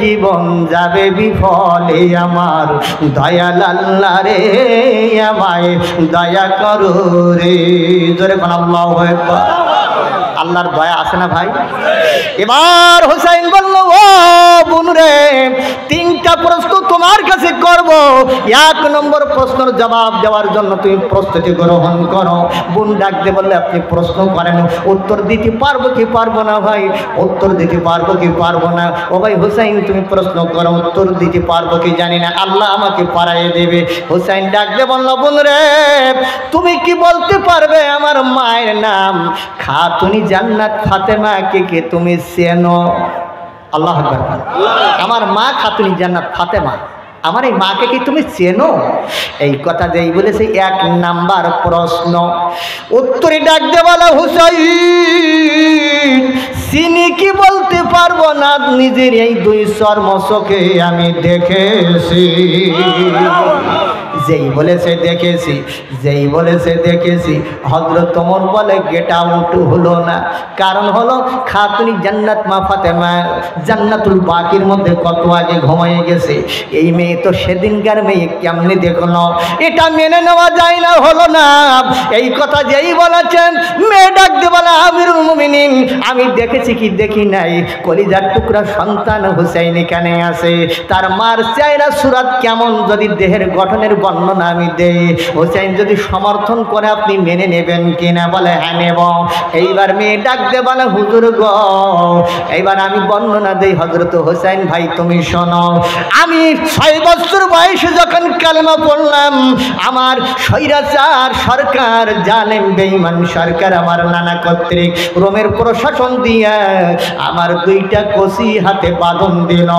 জীবন যাবে বিফলে, আমার দয়াল আল্লাহ রে, আমায় দয়া করো রে। জোরে কোন আল্লাহু আকবার। আল্লাহর দয়া আছে না ভাই? এবার হুসাইন বলল, ও বোন রে, তিনটা প্রশ্ন তোমার কাছে করব, এক নম্বর প্রশ্নের জবাব দেওয়ার জন্য তুমি প্রস্তুতি গ্রহণ করো। বোন ডাকতে বললে আপনি প্রশ্ন করেন, উত্তর দিতে পারবো কি পারবো না ভাই, উত্তর দিতে পারবো কি পারবো না। ও ভাই হুসাইন তুমি প্রশ্ন করো, উত্তর দিতে পারবো কি জানি না, আল্লাহ আমাকে পারাইয়ে দেবে। হুসাইন ডাকতে বলল, বোন রে তুমি কি বলতে পারবে আমার মায়ের নাম খাতুনি জান্নাত ফাতেমা কে তুমি চেনো? আল্লাহু আকবার। আমার মা খাতুনি জান্নাত ফাতেমা, আমার এই মাকে কি তুমি চেনো? এই কথা যেই বলেছে এক নাম্বার প্রশ্ন। উত্তরে ডাকতে বলা, হুসাইন চিনি কি বলতে পারবো না, নিজের এই দুই চর্ম চোখে আমি দেখেছি। যেই বলেছে দেখেছি, যেই বলেছে দেখেছি, হযরত ওমর বলে গেট আউট হলো না। কারণ হলো খাতুনি জান্নাত মা ফাতেমা জান্নাতুল বাকির মধ্যে কত আগে ঘুমিয়ে গেছে। এই মেয়ে তো সেদিনকার মেয়ে, কেমনি দেখলো, এটা মেনে নেওয়া যায় না, হলো না। এই কথা যেই বলেছেন মেয়ে ডাকতে বলে, আমিরুল মুমিনিন আমি দেখেছি কি দেখি নাই, কলিজার টুকরা সন্তান হুসাইন এখানে আছে, তার মার চেহারা সুরাত কেমন যদি দেহের গঠনের বর্ণনা আমি দেই, হুসাইন যদি সমর্থন করে আপনি মেনে নেবেন কিনা? বলে হ্যাঁ নেব। এইবার মেয়ে ডাকতে বলে, হুজুর গো এইবার আমি বর্ণনা দেই। হযরত হুসাইন ভাই তুমি শোনো, আমি 6 বছর বয়সে যখন কালেমা পড়লাম, আমার স্বৈরাচার সরকার, জালেম বেঈমান সরকার আমার নানা কর্তৃক রোমের প্রশাসন দিয়ে আমার 2টা কচি হাতে বাঁধন দিল,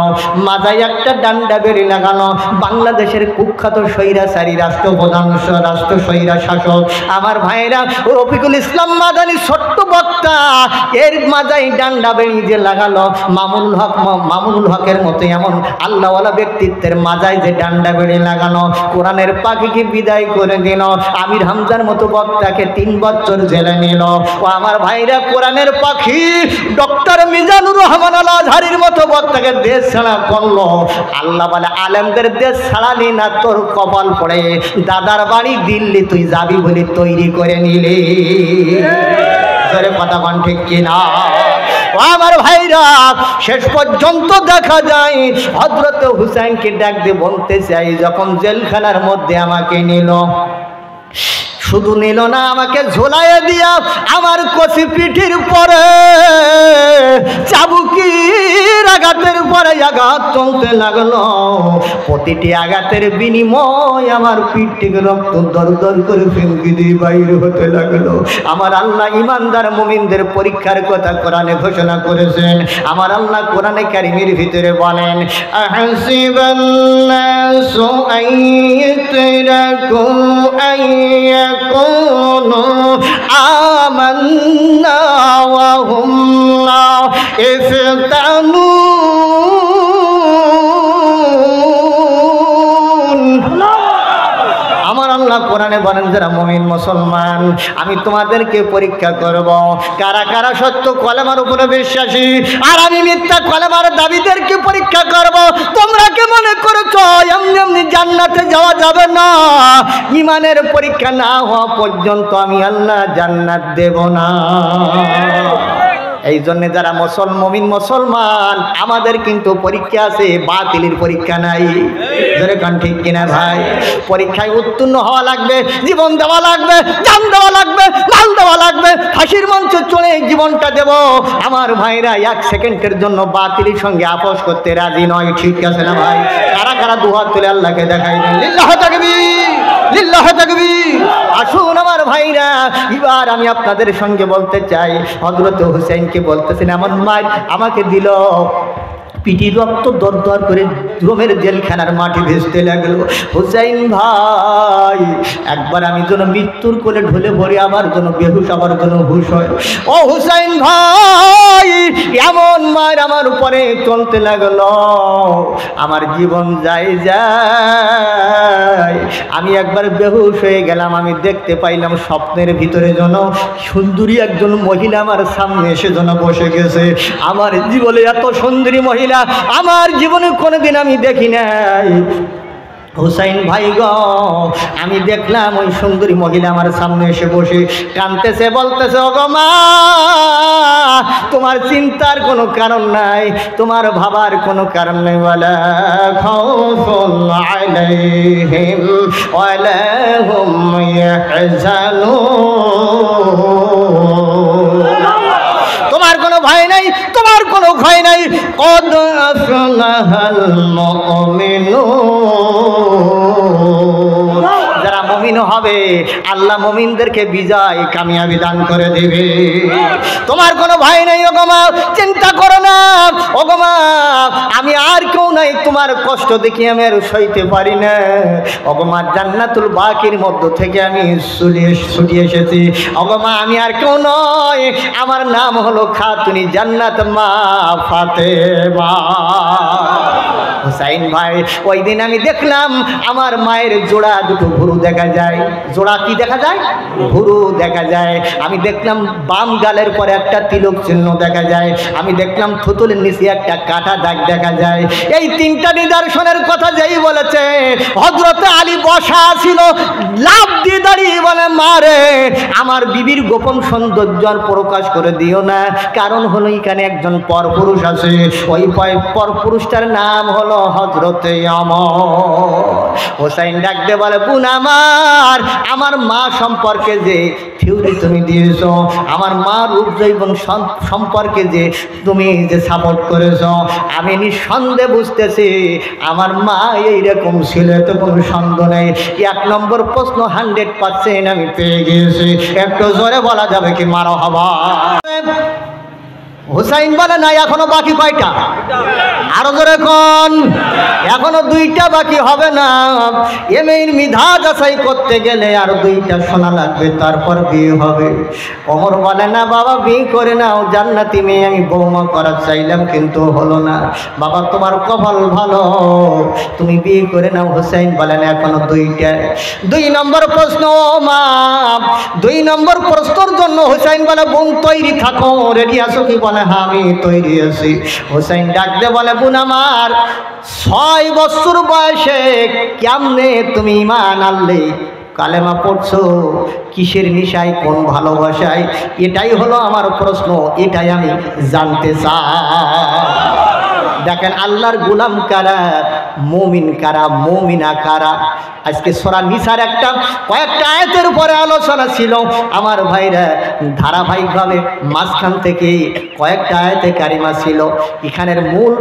মাথায় একটা ডান্ডা বেড়ে লাগানো। বাংলাদেশের কুখ্যাত স্বৈরাচারী রাষ্ট্রপ্রধান, রাষ্ট্র স্বৈরা শাসক আমার ভাইরা রফিকুল ইসলাম মাদানী ছোট্ট বক্তা, এর মাথায় ডান্ডা বেড়ে যে লাগালো, মামুনুল হকের মতো এমন আল্লাহওয়ালা ব্যক্তিত্বের মাথায় যে ডান্ডা বেড়ে লাগানো, কোরআনের পাখিকে বিদায় করে দিল। আমির হামজার মতো বক্তাকে 3 বছর জেলে নিল। ও আমার ভাইরা কোরআনের পাখি ডক্টর মিজানুর রহমান আল আজহারির মতো বক্তাকে দেশ ছাড়া করলো। আল্লাহ বলে আলেমদের দেশ ছাড়ালি না, তোর কপাল পড়ে দাদার বাড়ি দিল্লি তুই যাবি বলে তৈরি করে নিলি। কথা কোন ঠিক কিনা? আমার ভাইরা শেষ পর্যন্ত দেখা যায় হযরত হুসাইনকে ডাক দিয়ে বলতে চাই, যখন জেলখানার মধ্যে আমাকে নিল, শুধু নিল না, আমাকে ঝোলাইয়ে দিয়া আমার কচি পিঠির পরে চাবুকির আঘাতের পরে আঘাত চলতে লাগলো। প্রতিটি আঘাতের বিনিময় আমার পিঠ থেকে রক্ত দর দর করে ফেঙ্কি দিয়ে বাইরে হতে লাগলো। আমার আল্লাহ ইমানদার মুমিনদের পরীক্ষার কথা কোরআনে ঘোষণা করেছেন। আমার আল্লাহ কোরআনে কারিমের ভিতরে বলেন, আহসিবান নাসু আইয়ুতরাকু يقولوا آمنا وهم لا يفتنون। আমার আল্লাহ কোরআনে বলেন, যারা মুমিন মুসলমান আমি তোমাদেরকে পরীক্ষা করব, কারা কারা সত্য কলেমার উপরে বিশ্বাসী আর আমি মিথ্যা কলেমার দাবিদেরকে পরীক্ষা করব। তোমরা কি মনে করছো এমনি এমনি জান্নাতে যাওয়া যাবে না? ঈমানের পরীক্ষা না হওয়া পর্যন্ত আমি আল্লাহ জান্নাত দেব না। এই জন্য যারা মুমিন মুসলমান আমাদের কিন্তু পরীক্ষা আছে, বাতিলের পরীক্ষা নাই। যেরকম ঠিক কিনা ভাই? পরীক্ষায় উত্তীর্ণ হওয়া লাগবে, জীবন দেওয়া লাগবে, জান দেওয়া লাগবে, মাল দেওয়া লাগবে, ফাঁসির মঞ্চে চলে জীবনটা দেব। আমার ভাইরা 1 সেকেন্ডের জন্য বাতিলের সঙ্গে আপোষ করতে রাজি নয়। ঠিক আছে না ভাই? কারা কারা দুহাত তুলে আল্লাহকে দেখাই দেন, লিল্লাহ তাকবীর, লিল্লাহ তাকবীর। আসুন আমার ভাইরা, এবার আমি আপনাদের সঙ্গে বলতে চাই, হযরত হুসাইনকে বলতেছেন, আমার মা আমাকে দিল, পিটি রক্ত দর দর করে রোমের জেলখানার মাটি ভেসতে লাগলো। হুসাইন ভাই একবার আমি যেন মৃত্যুর কোলে ঢলে পড়ি, আমার জন্য বেহুশ, আমার জন্য হুশ হয়। ও হুসাইন ভাই এমন মার আমার উপরে চলতে লাগলো, আমার জীবন যায় যায়, আমি একবার বেহুশ হয়ে গেলাম। আমি দেখতে পাইলাম স্বপ্নের ভিতরে যেন সুন্দরী একজন মহিলা আমার সামনে এসে যেন বসে গেছে। আমার জীবনে এত সুন্দরী মহিলা আমার জীবনে কোনোদিন আমি দেখি নাই। হুসাইন ভাই গো, আমি দেখলাম ওই সুন্দরী মহিলা আমার সামনে এসে বসে কাঁদতেছে, বলতেছে ওগো মা, তোমার চিন্তার কোনো কারণ নাই, তোমার ভাবার কোনো কারণ নেই। ওয়ালা খাউফুন আলাইহিম ওয়ালা হুম ইয়াহজানুন, তোমার কোনো ভয় নাই, তোমার কোনো ভয় নাই। কদ আফলাহাল মুমিনুন, যারা মুমিন হবে আল্লাহ মুমিনদেরকে বিজয় কামিয়াবি দান করে দেবে। তোমার কোনো ভয় নাই ওগো মা, চিন্তা করো না ওগো মা, আমি আর কেউ নাই, তোমার কষ্ট দেখি আমি আর সইতে পারি না ওগো মা, জান্নাতুল বাকির মধ্য থেকে আমি ছুটিয়ে এসেছি ওগো মা, আমি আর কেউ নয়, আমার নাম হলো খাতুনি জান্নাত মা ফাতেমা। হুসাইন ভাই, ওই দিন আমি দেখলাম আমার মায়ের জোড়া দুটো ভুরু দেখা যায়। জোড়া কি দেখা যায়? ভুরু দেখা যায়। আমি দেখলাম বাম গালের পরে একটা তিলক চিহ্ন দেখা যায়। আমি দেখলাম থুতুলের নিচে একটা কাটা দাগ দেখা যায়। এই তিনটা নিদর্শনের কথা যেই বলেছে, হযরত আলী বসা ছিল, লাফ দিয়ে দাঁড়িয়ে বলে মারে, আমার বিবির গোপন সৌন্দর্য আর প্রকাশ করে দিও না, কারণ হলো এখানে একজন পরপুরুষ আছে, ওই পরপুরুষটার নাম হলো হযরতে ওমর। হুসাইন ডাকতে বলে বোন আমার মা সম্পর্কে যে থিওরি তুমি দিয়েছ, আমার মা রূপ জৈবন সম্পর্কে যে তুমি যে সাপোর্ট করেছ, আমি নিঃসন্দেহে বুঝতেছি আমার মা এইরকম ছিল, এত কোনো সন্দেহ নেই। 1 নম্বর প্রশ্ন 100% আমি পেয়ে গিয়েছি। একটু জোরে বলা যাবে কি মারহাবা? হুসাইন বলে না, এখনো বাকি কয়টা? আরো জোরে কোন? এখনো 2টা বাকি হবে না। এমএর মিধা যাচাই করতে গেলে আর 2টা শোনা লাগবে, তারপর বিয়ে হবে। ওমর বলে না বাবা, বিয়ে করে নাও, জান্নাতি মেয়ে আমি বৌমা করার চাইলাম কিন্তু হলো না। বাবা তোমার কপাল ভালো, তুমি বিয়ে করে নাও। হুসাইন বলেন এখনো 2টা। 2 নম্বর প্রশ্ন, মা 2 নম্বর প্রশ্নের জন্য হুসাইন বলে বোন তৈরি থাকো, রেডি আছো কি? বলে হ্যাঁ আমি তৈরি আছি। হুসাইন ডাকতে বলে বোন আমার, 6 বছর বয়সে কেমনে তুমি ঈমান আনলে, কালেমা পড়ছো, কিসের নিশায়, কোন ভালোবাসায়? এটাই হলো আমার প্রশ্ন, এটাই আমি জানতে চাই। দেখেন আল্লাহর গোলাম কারা, মুমিন কারা, মুমিনা কারা। আজকে সূরা নিসার কয়েকটা আয়াতের উপরে আলোচনা ছিল আমার ভাইরা, ধারাবাহিকভাবে মাঝখান থেকে কয়েকটা আয়াতে কারিমা ছিল। এখানের মূল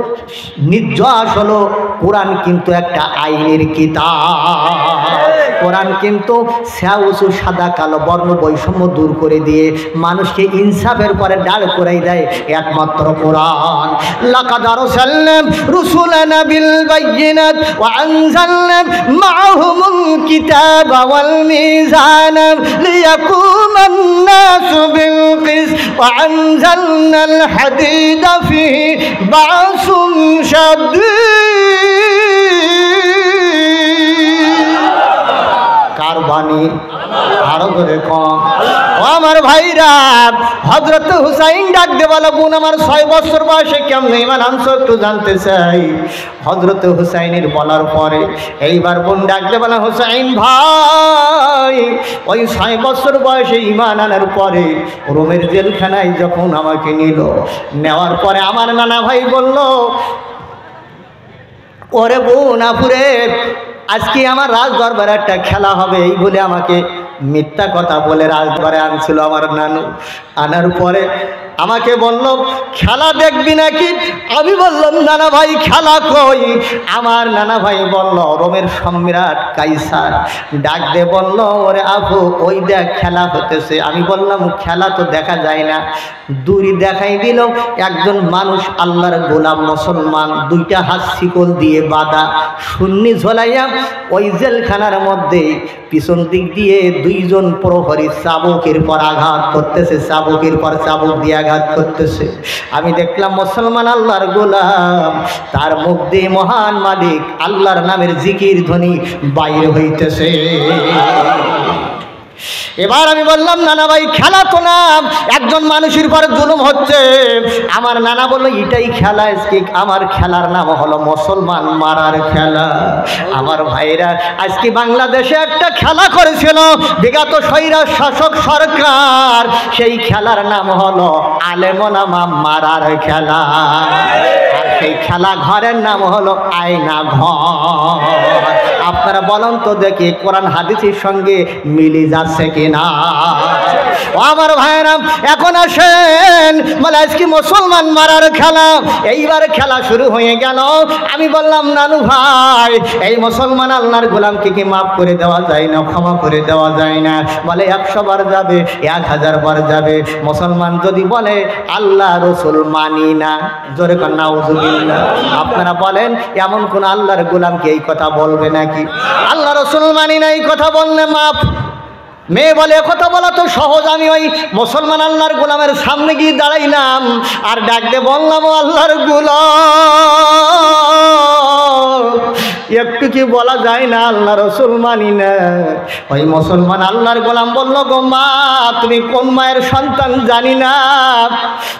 নির্যাস হলো কোরআন কিন্তু একটা আইনের কিতাব। কোরআন কিন্তু শ্যাউসু সাদা কালো বর্ণ বৈষম্য দূর করে দিয়ে মানুষকে ইনসাফের পরে দাঁড় করাই দেয় একমাত্র কোরআন। লাকাদ আরসালনা রুসুলানা বিল বাইয়িনাত ওয়া আনজালনা মাআহুমুল কিতাবা ওয়াল মিজানা লিয়াকুমান নাসু বিল কিসত ওয়া আনজালনাল হাদিদা ফিহি বাসুন শাদীদ। কার বাণী? আরো করে কম। ও আমার ভাইরা, হযরত হুসাইন ডাকতে বলে বোন আমার 6 বছর বয়সে কেমনে ঈমান আনছো একটু জানতে চাই। হযরত হুসাইনের বলার পরে এইবার বোন ডাকতে বলে হুসাইন ভাই, ওই 6 বছর বয়সে ঈমান আনার পরে রোমের জেলখানায় যখন আমাকে নিল, নেওয়ার পরে আমার নানা ভাই বলল ওরে বোন আপুরে, আজকে আমার রাজ দরবারে একটা খেলা হবে, এই বলে আমাকে মিথ্যা কথা বলে রাজদরবারে আনছিল আমার নানু। আনার পরে আমাকে বলল খেলা দেখবি নাকি? আমি বললাম নানা ভাই খেলা কই? আমার নানা ভাই বলল রোমের সম্রাট কাইসার ডাক দে বলল ওরে আপু ওই দেখ খেলা হতেছে। আমি বললাম খেলা তো দেখা যায় না। দূরে দেখাই দিল একজন মানুষ আল্লাহর গোলাম মুসলমান, 2টা হাত শিকল দিয়ে বাঁধা, সুন্নি ঝোলাইয়া ওই জেলখানার মধ্যে পিছন দিক দিয়ে 2 জন প্রহরী চাবুকের পর আঘাত করতেছে, চাবুকের পর চাবুক দিয়ে আঘাত করতেছে। আমি দেখলাম মুসলমান আল্লাহর গোলাম, তার মুখ দিয়ে মহান মালিক আল্লাহর নামের জিকির ধ্বনি বাইরে হইতেছে। এবার আমি বললাম নানা ভাই খেলা তো না, একজন মানুষের পরে জুলুম হচ্ছে। আমার নানা বললো এটাই খেলা, আজকে আমার খেলার নাম হলো মুসলমান মারার খেলা। আমার ভাইরা আজকে বাংলাদেশে একটা খেলা করেছিল বিগত স্বৈরাচার শাসক সরকার, সেই খেলার নাম হলো আলেম ওলামা মারার খেলা। আর সেই খেলা ঘরের নাম হলো আয়না ঘর। আপনারা বলেন তো দেখি কোরআন হাদিসের সঙ্গে মিলে যাচ্ছে কিনা? ও আমার ভাইরা এখন আসেন, বলে আজকে মুসলমান মারার খেলা। এইবার খেলা শুরু হয়ে গেল। আমি বললাম নানু ভাই এই মুসলমান আল্লাহর গোলামকে কি মাফ করে দেওয়া যায় না, ক্ষমা করে দেওয়া যায় না? বলে 100 বার যাবে, 1000 বার যাবে। মুসলমান যদি বলে আল্লাহ রসুল মানি না, জোরে কর নাউজুবিল্লাহ। আপনারা বলেন এমন কোন আল্লাহর গোলামকে এই কথা বলবে নাকি? আল্লাহ রসুল মানি না এই কথা বললে মাফ। মেয়ে বলে কথা বলা তো সহজ। আমি ওই মুসলমান আল্লাহর গোলামের সামনে গিয়ে দাঁড়াইলাম আর ডাক দিয়ে বললাম ও আল্লাহর গোলাম, একটু কি বলা যায় না আল্লাহ রসুল মানি না? ওই মুসলমান আল্লাহর গোলাম বলল গো মা, তুমি কোন মায়ের সন্তান জানি না,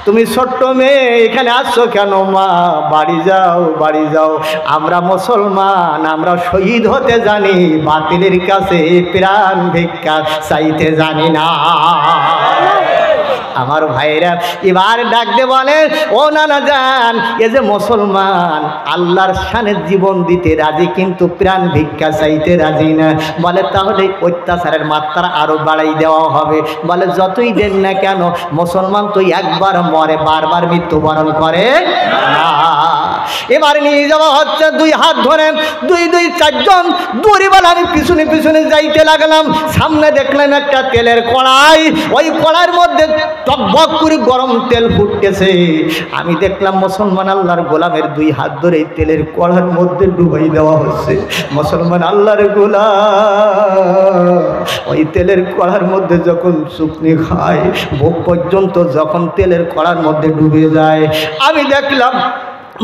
তুমি ছোট্ট মেয়ে এখানে আসছো কেন? মা বাড়ি যাও, বাড়ি যাও। আমরা মুসলমান, আমরা শহীদ হতে জানি, বাতিলের কাছে প্রাণ ভিক্ষা চাইতে জানি না। আমার ভাইরা এবার ডাক দিয়ে বলে ও নানা যান, এ যে মুসলমান আল্লাহর শানে জীবন দিতে রাজি কিন্তু প্রাণ ভিক্ষা চাইতে রাজি না। বলে তাহলে অত্যাচারের মাত্রা আরো বাড়াই দেওয়া হবে। বলে যতই দেন না কেন মুসলমান তো একবার মরে, বারবার মৃত্যুবরণ করে না। এবার নিয়ে যাওয়া হচ্ছে 2 হাত ধরে, 2 4জন দড়ি। বলে আমি পিছনে পিছনে যাইতে লাগলাম। সামনে দেখলাম একটা তেলের কড়াই, ওই কড়াইয়ের মধ্যে টকবক করে গরম তেল ফুটতেছে। আমি দেখলাম মুসলমান আল্লাহর গোলামের 2 হাত ধরে তেলের কড়ার মধ্যে ডুবাই দেওয়া হচ্ছে। মুসলমান আল্লাহর গোলাম ওই তেলের কড়ার মধ্যে যখন শুকনি খায়, ভোগ পর্যন্ত যখন তেলের কড়ার মধ্যে ডুবে যায়, আমি দেখলাম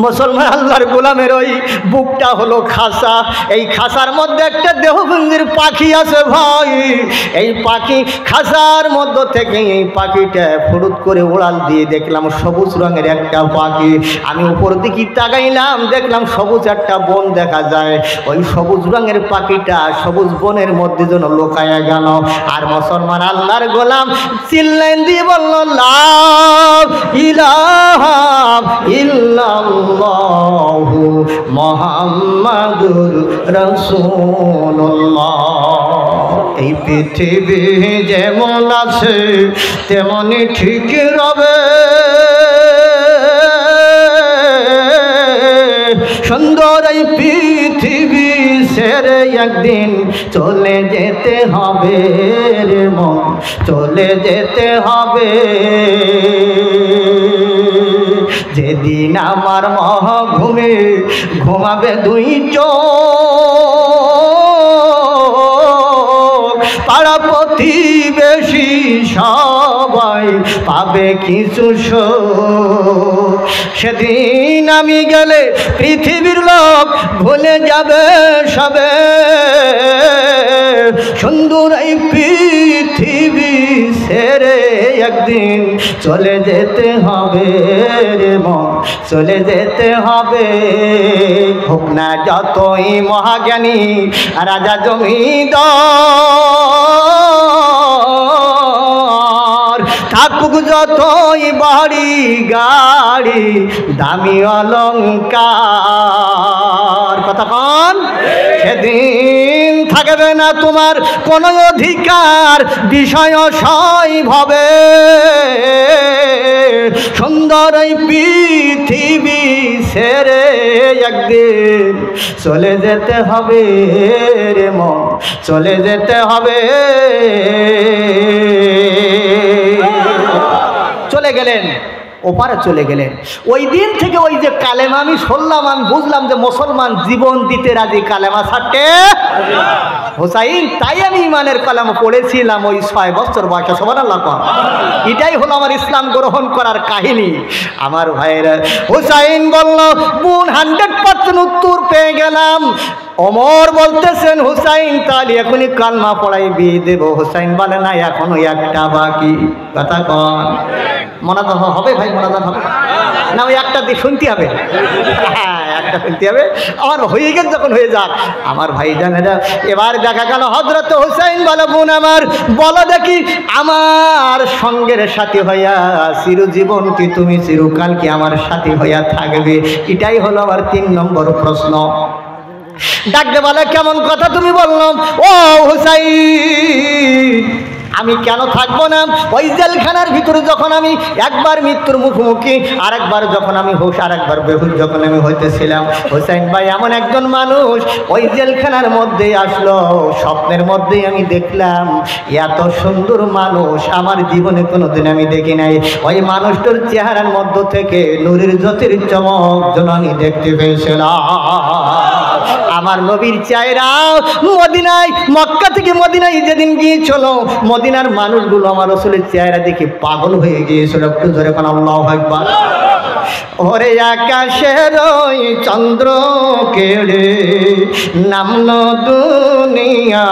মুসলমান আল্লাহর গোলামের ওই বুকটা হলো খাসা। এই খাসার মধ্যে একটা দেহভঙ্গির পাখি আছে ভাই। এই পাখি খাসার মধ্যে থেকে এই পাখিটা ফুরুত করে উড়াল দিয়ে দেখলাম সবুজ রঙের একটা পাখি। আমি উপর দিকে তাকাইলাম, দেখলাম সবুজ একটা বন দেখা যায়। ওই সবুজ রঙের পাখিটা সবুজ বনের মধ্যে যেন লুকায়া গেল। আর মুসলমান আল্লাহর গোলাম চিল্লাইন দিয়ে বলল লা ইলাহা ইল্লাল্লাহ মুহাম্মাদুর রাসূলুল্লাহ। এই পৃথিবী যেমন আছে তেমনই ঠিক রবে, সুন্দর এই পৃথিবী ছেড়ে একদিন চলে যেতে হবে রে মন, চলে যেতে হবে। যেদিন আমার মহাঘুমে ঘুমাবে 2 চোখ, পাড়া প্রতিবেশী সবাই পাবে কিছু শোক। সেদিন আমি গেলে পৃথিবীর লোক ভুলে যাবে সবে, সুন্দর এই পৃথিবী ছেড়ে একদিন চলে যেতে হবে রে মন, চলে যেতে হবে। হোক না যতই মহাজ্ঞানী রাজা জমিদার, থাকুক যতই বাড়ি গাড়ি দামি অলংকার, কথা কন সেদিন থাকবে না তোমার কোনো অধিকার বিষয় সয়ভাবে। সুন্দর এই পৃথিবী ছেড়ে একদিন চলে যেতে হবে রে মন, চলে যেতে হবে। চলে গেলেন, ওপারে চলে গেলেন। ওই দিন থেকে ওই যে কালেমা আমি শুনলাম, আমি বুঝলাম যে মুসলমান জীবন দিতে রাজি, কালেমা ছাড়তে হুসাইন। তাই আমি ইমানের কালেমা পড়েছিলাম ওই 6 বছর বয়সে। সুবহানাল্লাহ। এটাই হলো আমার ইসলাম গ্রহণ করার কাহিনী। আমার ভাইরা হুসাইন বলল বোন 100% পাচ্ছেন উত্তর পেয়ে গেলাম। ওমর বলতেছেন হুসাইন তাহলে এখনই কালমা পড়াই বিয়ে দেবো। হুসাইন বলে না, এখনো একটা বাকি। কথা কন মনাজাত হবে ভাই? মনাজাত হবে না? ওই একটা দিয়ে শুনতে হবে। হ্যাঁ, একটা শুনতে হবে। আমার হয়ে গেছে, যখন হয়ে যাক আমার ভাই জানেরা। এবার দেখা গেল হযরত হুসাইন বলে, বোন আমার বলো দেখি, আমার সঙ্গের সাথী হইয়া চিরজীবন কি তুমি চিরকাল কি আমার সাথী হইয়া থাকবে? এটাই হলো আমার 3 নম্বর প্রশ্ন। ডাকতে বলে, কেমন কথা তুমি বললো ও হুসাইন, আমি কেন থাকবো না? ওই জেলখানার ভিতরে যখন আমি একবার মৃত্যুর মুখোমুখি, আরেকবার যখন আমি হুঁশ, আরেকবার বেহুশ যখন আমি হইতেছিলাম, হুসাইন ভাই এমন একজন মানুষ ওই জেলখানার মধ্যে আসলো, স্বপ্নের মধ্যেই আমি দেখলাম এত সুন্দর মানুষ আমার জীবনে কোনোদিন আমি দেখি নাই। ওই মানুষটার চেহারার মধ্য থেকে নূরের জ্যোতির চমক যেন আমি দেখতে পেয়েছিলাম। আমার নবীর চেহারা মদিনায়, মক্কা থেকে মদিনায় যেদিন গিয়েছিল, মদিনার মানুষগুলো আমার রাসূলের চেহারা দেখে পাগল হয়ে গিয়েছিল। একটু জোরে কোন আল্লাহু আকবার। ওরে আকাশের ওই চন্দ্র কেড়ে নামলো দুনিয়ায়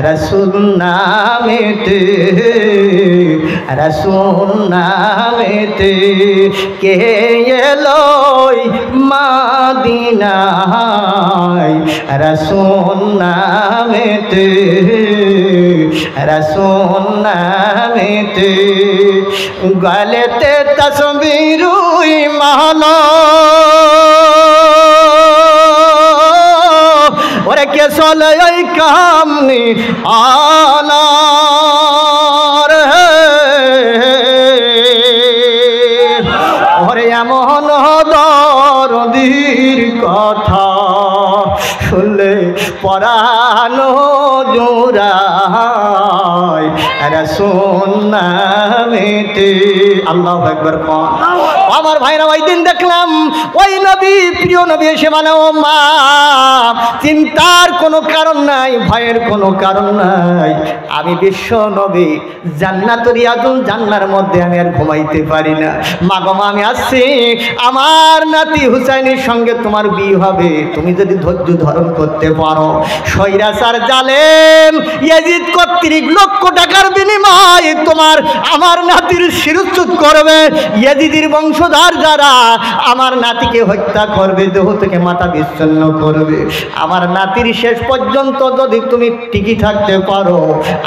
রাসূল নামেতে, রাসূল নামেতে কে এলো মদিনায়, রাসূল নামেতে, রাসূল নামেতে গলেতে তসবিরুই মালা, ওরে কে চলে ওই কামনি আলার, ওরে এমন দরদির কথা শুনলে পরানো জোড়ায় রাসূল নামেতে। আল্লাহু আকবার। আমার ভাইরা ওই দিন দেখলাম ওই নবী, প্রিয় নবী এসে মানে, ও মা চিন্তার কোনো কারণ নাই, ভয়ের কোনো কারণ নাই, আমি বিশ্ব নবী জান্নাতুল রিয়াদুল জান্নার মধ্যে আমি আর ঘুমাইতে পারি না। মা গো মা, আমি আসছি, আমার নাতি হুসাইনের সঙ্গে তোমার বিয়ে হবে, তুমি যদি ধৈর্য ধারণ করতে পারো। স্বৈরাচার জালেম ইয়াজিদ কর্তৃক লক্ষ টাকার বিনিময়ে তোমার আমার নাতির শিরচ্যুত করবে। ইয়াজিদের বংশধর যারা আমার নাতিকে হত্যা করবে, দেহ থেকে মাথা বিচ্ছিন্ন করবে। আমার নাতির শেষ পর্যন্ত যদি তুমি টিকে থাকতে পারো,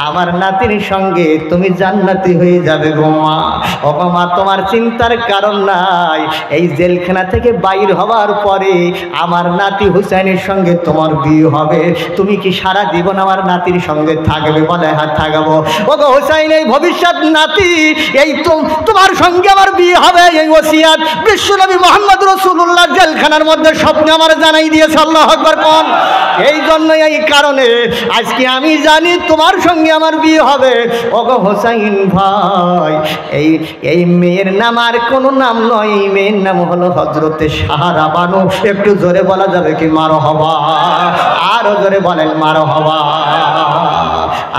আমার নাতির সঙ্গে তুমি জান্নাতি হয়ে যাবে গো মা। ও মা, তোমার চিন্তার কারণ নাই, এই জেলখানা থেকে বাইর হওয়ার পরে আমার নাতি হুসাইনের সঙ্গে তোমার বিয়ে হবে। তুমি কি সারা জীবন আমার নাতির সঙ্গে থাকবে? বলে হ্যাঁ থাকবো। ও গো হুসাইন, এই ভবিষ্যৎ নাতি, এই তোমার সঙ্গে আমার বিয়ে হবে, এই ওসিয়াত বিশ্বনবী মুহাম্মদ রাসূলুল্লাহ জেলখানার মধ্যে স্বপ্নে আমার জানাই দিয়েছে। আল্লাহু আকবার কোন। এই জন্য, এই কারণে আজকে আমি জানি তোমার সঙ্গে আমার বিয়ে হবে। ও গো হুসাইন ভাই, এই মেয়ের নাম আর কোনো নাম নয়, এই মেয়ের নাম হলো হযরতে সাহারা বানু। একটু জোরে বলা যাবে কি মারহাবা? আরো জোরে বলেন মারহাবা।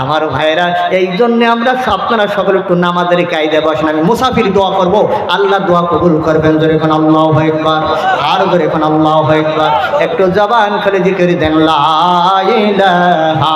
আমার ভাইরা, এই জন্য আমরা আপনারা সকলে একটু নামাজের কায়দায় বসেন। আমি মুসাফির দোয়া করব, আল্লাহ দোয়া কবুল করবেন। জোরে কোন আল্লাহু আকবার। আর জোরে কোন আল্লাহু আকবার। একটু জবান খুলে জিকির দেন লা ইলাহা